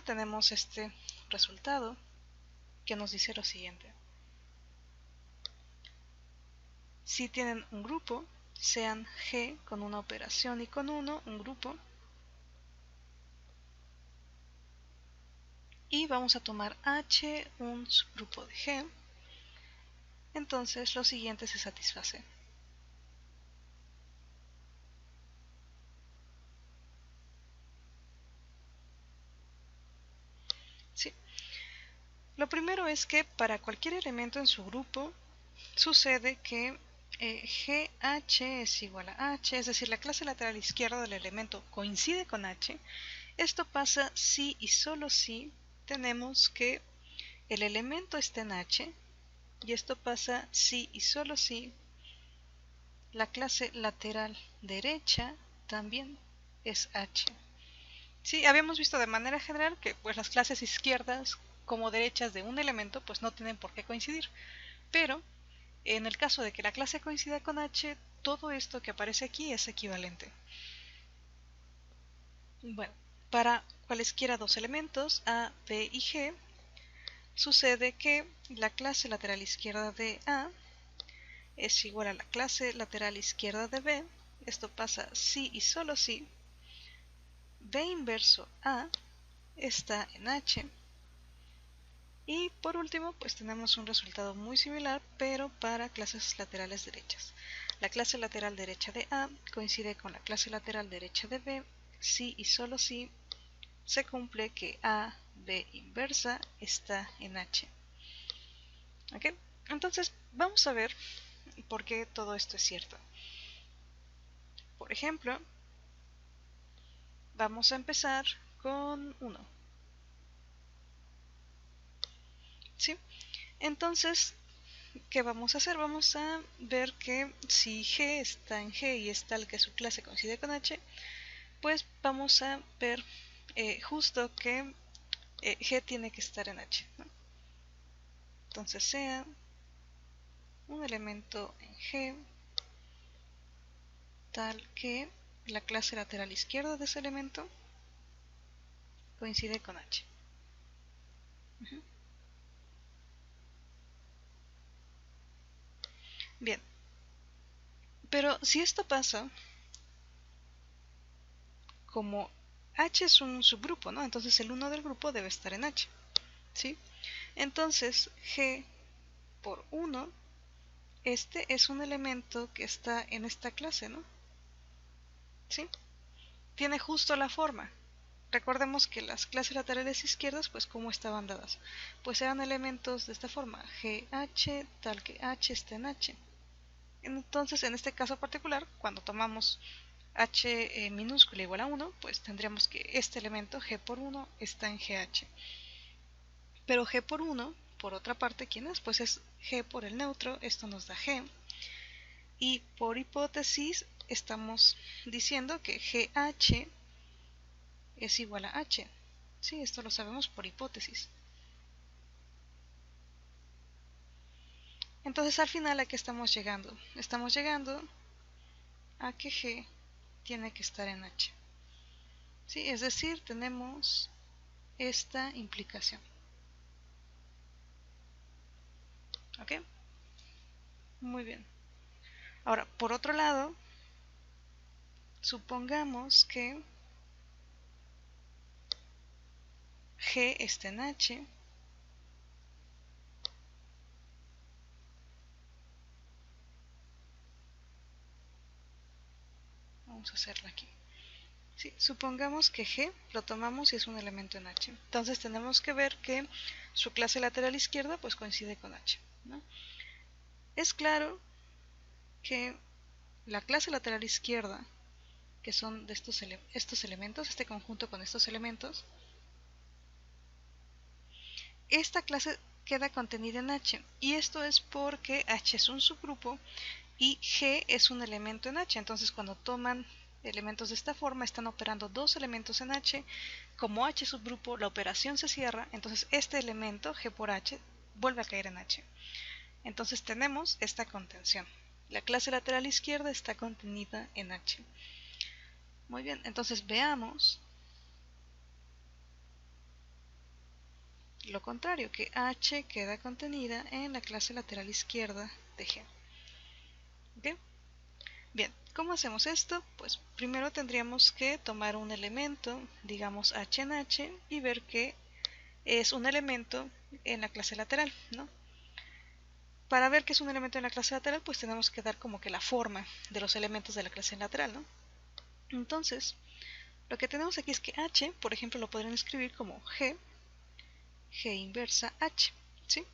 tenemos este resultado que nos dice lo siguiente. Si tienen un grupo, sean G con una operación y con 1, un grupo, y vamos a tomar H un subgrupo de G, entonces lo siguiente se satisface. Sí. Lo primero es que para cualquier elemento en su grupo sucede que GH es igual a H, es decir, la clase lateral izquierda del elemento coincide con H. Esto pasa si y solo si tenemos que el elemento está en H, y esto pasa si y solo si la clase lateral derecha también es H. Sí, habíamos visto de manera general que pues las clases izquierdas como derechas de un elemento pues no tienen por qué coincidir, pero en el caso de que la clase coincida con H, todo esto que aparece aquí es equivalente. Bueno, para cualesquiera dos elementos A, B y G, sucede que la clase lateral izquierda de A es igual a la clase lateral izquierda de B. Esto pasa si y solo si B inverso A está en H. Y por último, pues tenemos un resultado muy similar, pero para clases laterales derechas. La clase lateral derecha de A coincide con la clase lateral derecha de B si y solo si se cumple que A, B inversa está en H. ¿Ok? Entonces, vamos a ver por qué todo esto es cierto. Por ejemplo, vamos a empezar con 1. ¿Sí? Entonces, ¿qué vamos a hacer? Vamos a ver que si G está en G y es tal que su clase coincide con H, pues vamos a ver justo que G tiene que estar en H, ¿no? Entonces sea un elemento en G tal que la clase lateral izquierda de ese elemento coincide con H. Bien, pero si esto pasa, como H es un subgrupo, ¿no? Entonces el 1 del grupo debe estar en H, ¿sí? Entonces G por 1, este es un elemento que está en esta clase, ¿no? ¿Sí? Tiene justo la forma. Recordemos que las clases laterales izquierdas, pues ¿cómo estaban dadas? Pues eran elementos de esta forma, GH tal que H está en H. Entonces, en este caso particular, cuando tomamos H minúscula igual a 1, pues tendríamos que este elemento G por 1 está en GH. Pero G por 1, por otra parte, ¿quién es? Pues es G por el neutro, esto nos da G. Y por hipótesis estamos diciendo que GH es igual a H. Sí, esto lo sabemos por hipótesis. Entonces al final, ¿a qué estamos llegando? Estamos llegando a que G tiene que estar en H. ¿Sí? Es decir, tenemos esta implicación. ¿Ok? Muy bien. Ahora, por otro lado, supongamos que G está en H. Vamos a hacerlo aquí. Sí, supongamos que G lo tomamos y es un elemento en H. Entonces tenemos que ver que su clase lateral izquierda pues coincide con H, ¿no? Es claro que la clase lateral izquierda, que son de estos elementos, este conjunto con estos elementos, esta clase queda contenida en H, y esto es porque H es un subgrupo y G es un elemento en H. Entonces cuando toman elementos de esta forma están operando dos elementos en H. Como H es subgrupo, la operación se cierra, entonces este elemento G por H vuelve a caer en H. Entonces tenemos esta contención. La clase lateral izquierda está contenida en H. Muy bien, entonces veamos lo contrario, que H queda contenida en la clase lateral izquierda de G. ¿Okay? Bien, ¿cómo hacemos esto? Pues primero tendríamos que tomar un elemento, digamos H en H, y ver que es un elemento en la clase lateral, ¿no? Para ver que es un elemento en la clase lateral, pues tenemos que dar como que la forma de los elementos de la clase lateral, ¿no? Entonces, lo que tenemos aquí es que H, por ejemplo, lo podrían escribir como G inversa H, ¿sí?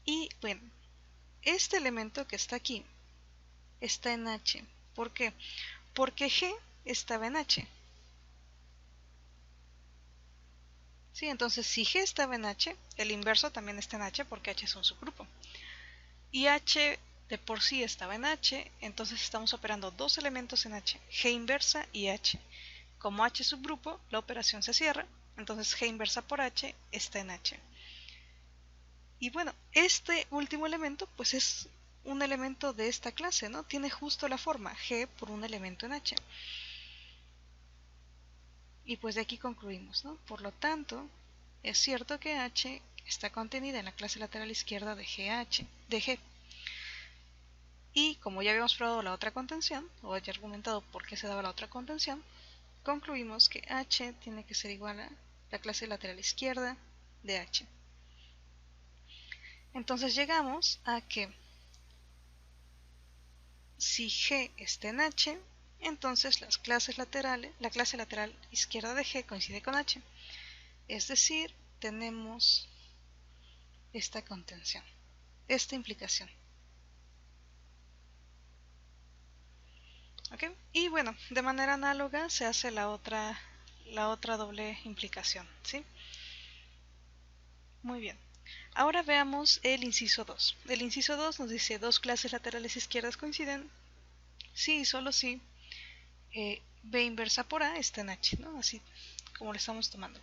Y bueno, este elemento que está aquí está en H. ¿Por qué? Porque G estaba en H. ¿Sí? Entonces, si G estaba en H, el inverso también está en H porque H es un subgrupo. Y H de por sí estaba en H, entonces estamos operando dos elementos en H, G inversa y H. Como H es subgrupo, la operación se cierra, entonces G inversa por H está en H. Y bueno, este último elemento pues es un elemento de esta clase, ¿no? Tiene justo la forma G por un elemento en H. Y pues de aquí concluimos, ¿no? Por lo tanto, es cierto que H está contenida en la clase lateral izquierda de G. Y como ya habíamos probado la otra contención, o ya argumentado por qué se daba la otra contención, concluimos que H tiene que ser igual a la clase lateral izquierda de H. Entonces llegamos a que si G está en H, entonces la clase lateral izquierda de G coincide con H. Es decir, tenemos esta contención, esta implicación. ¿Okay? Y bueno, de manera análoga se hace la otra doble implicación, ¿sí? Muy bien. Ahora veamos el inciso 2. El inciso 2 nos dice dos clases laterales izquierdas coinciden si y solo si B inversa por A está en H, ¿no? Así como lo estamos tomando.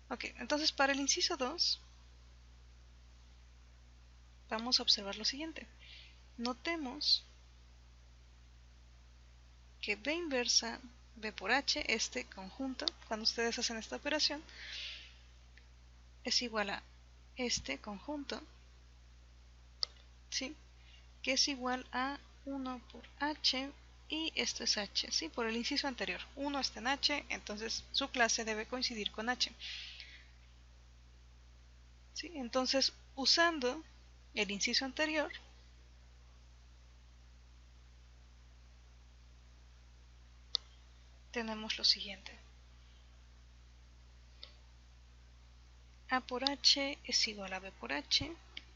Ok, entonces para el inciso 2 vamos a observar lo siguiente. Notemos que B inversa B por H, este conjunto, cuando ustedes hacen esta operación, es igual a este conjunto, ¿sí? Que es igual a 1 por H y esto es H, ¿sí? Por el inciso anterior. 1 está en H, entonces su clase debe coincidir con H. ¿Sí? Entonces, usando el inciso anterior, tenemos lo siguiente. A por H es igual a B por H.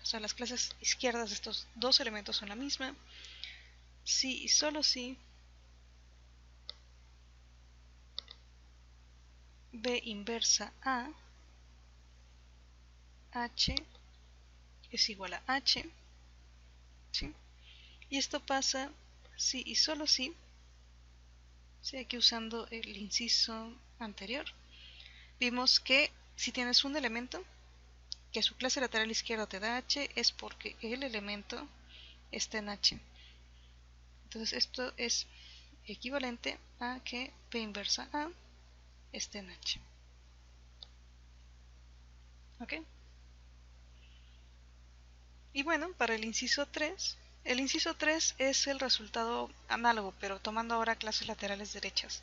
O sea, las clases izquierdas de estos dos elementos son la misma. Si y solo si B inversa A, H es igual a H. ¿Sí? Y esto pasa si y solo si, ¿sí? Aquí usando el inciso anterior, vimos que si tienes un elemento que su clase lateral izquierda te da H, es porque el elemento está en H. Entonces esto es equivalente a que P inversa A esté en H. ¿Ok? Y bueno, para el inciso 3 es el resultado análogo, pero tomando ahora clases laterales derechas.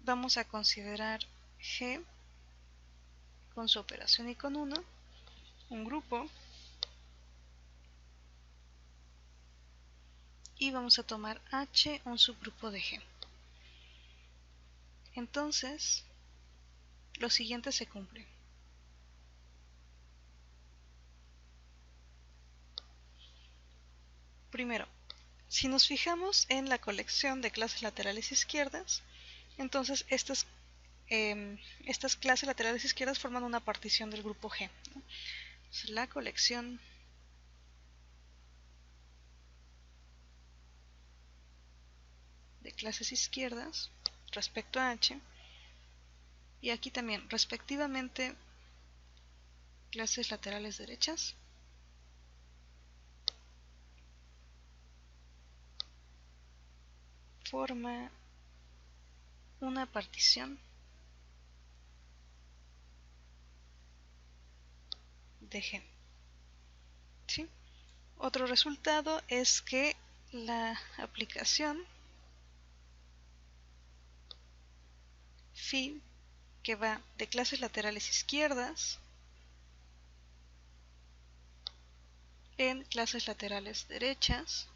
Vamos a considerar G con su operación y con 1, un grupo, y vamos a tomar H un subgrupo de G. Entonces, lo siguiente se cumple. Primero, si nos fijamos en la colección de clases laterales izquierdas, entonces estas clases laterales izquierdas forman una partición del grupo G, ¿no? Entonces, la colección de clases izquierdas respecto a H, y aquí también respectivamente clases laterales derechas, forma una partición de G. ¿Sí? Otro resultado es que la aplicación phi que va de clases laterales izquierdas en clases laterales derechas,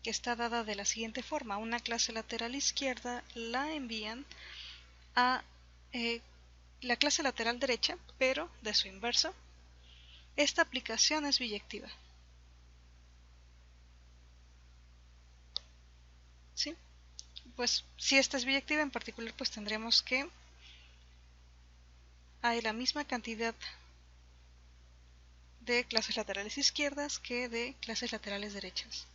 que está dada de la siguiente forma: una clase lateral izquierda la envían a la clase lateral derecha, pero de su inverso. Esta aplicación es biyectiva. ¿Sí? Pues si esta es biyectiva en particular, pues tendremos que hay la misma cantidad de clases laterales izquierdas que de clases laterales derechas.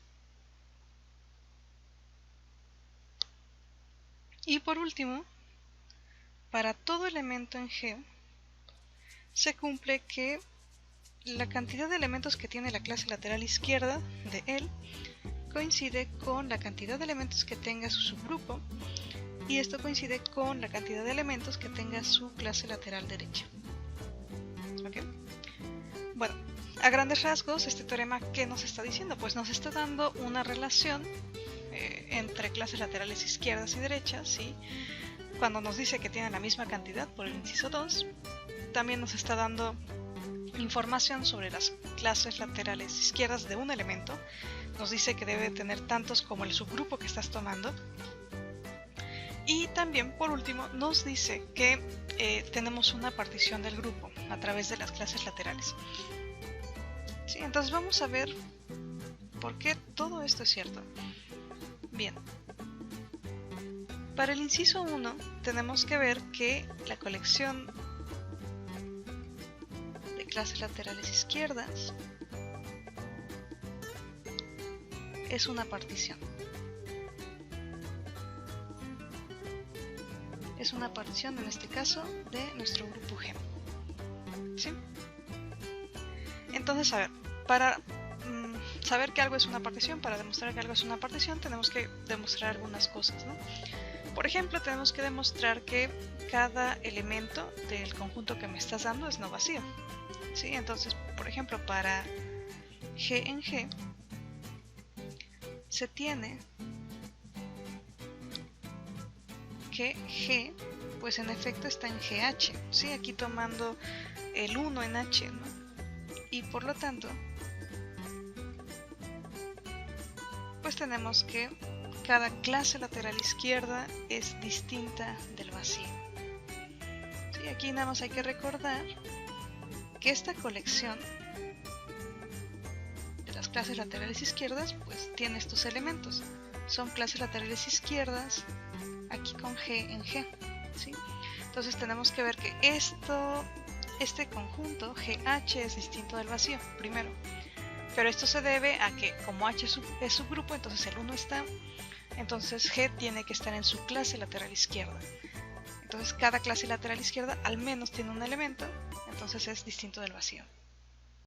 Y por último, para todo elemento en G, se cumple que la cantidad de elementos que tiene la clase lateral izquierda de él coincide con la cantidad de elementos que tenga su subgrupo, y esto coincide con la cantidad de elementos que tenga su clase lateral derecha. ¿Okay? Bueno, a grandes rasgos, este teorema, ¿qué nos está diciendo? Pues nos está dando una relación entre clases laterales izquierdas y derechas, ¿sí? Cuando nos dice que tienen la misma cantidad por el inciso 2, también nos está dando información sobre las clases laterales izquierdas de un elemento. Nos dice que debe tener tantos como el subgrupo que estás tomando. Y también, por último, nos dice que tenemos una partición del grupo a través de las clases laterales. ¿Sí? Entonces vamos a ver por qué todo esto es cierto. Bien. Para el inciso 1 tenemos que ver que la colección de clases laterales izquierdas es una partición. Es una partición, en este caso, de nuestro grupo G. ¿Sí? Entonces, a ver, para saber que algo es una partición, para demostrar que algo es una partición, tenemos que demostrar algunas cosas, ¿no? Por ejemplo, tenemos que demostrar que cada elemento del conjunto que me estás dando es no vacío. ¿Sí? Entonces, por ejemplo, para G en G, se tiene que G, pues en efecto está en GH, ¿sí? Aquí tomando el 1 en H, ¿no? Y por lo tanto, pues tenemos que cada clase lateral izquierda es distinta del vacío. ¿Sí? Aquí nada más hay que recordar que esta colección de las clases laterales izquierdas, pues tiene estos elementos. Son clases laterales izquierdas aquí con G en G, ¿sí? Entonces tenemos que ver que este conjunto GH es distinto del vacío, primero. Pero esto se debe a que como H es subgrupo, entonces el 1 está, entonces G tiene que estar en su clase lateral izquierda. Entonces cada clase lateral izquierda al menos tiene un elemento, entonces es distinto del vacío.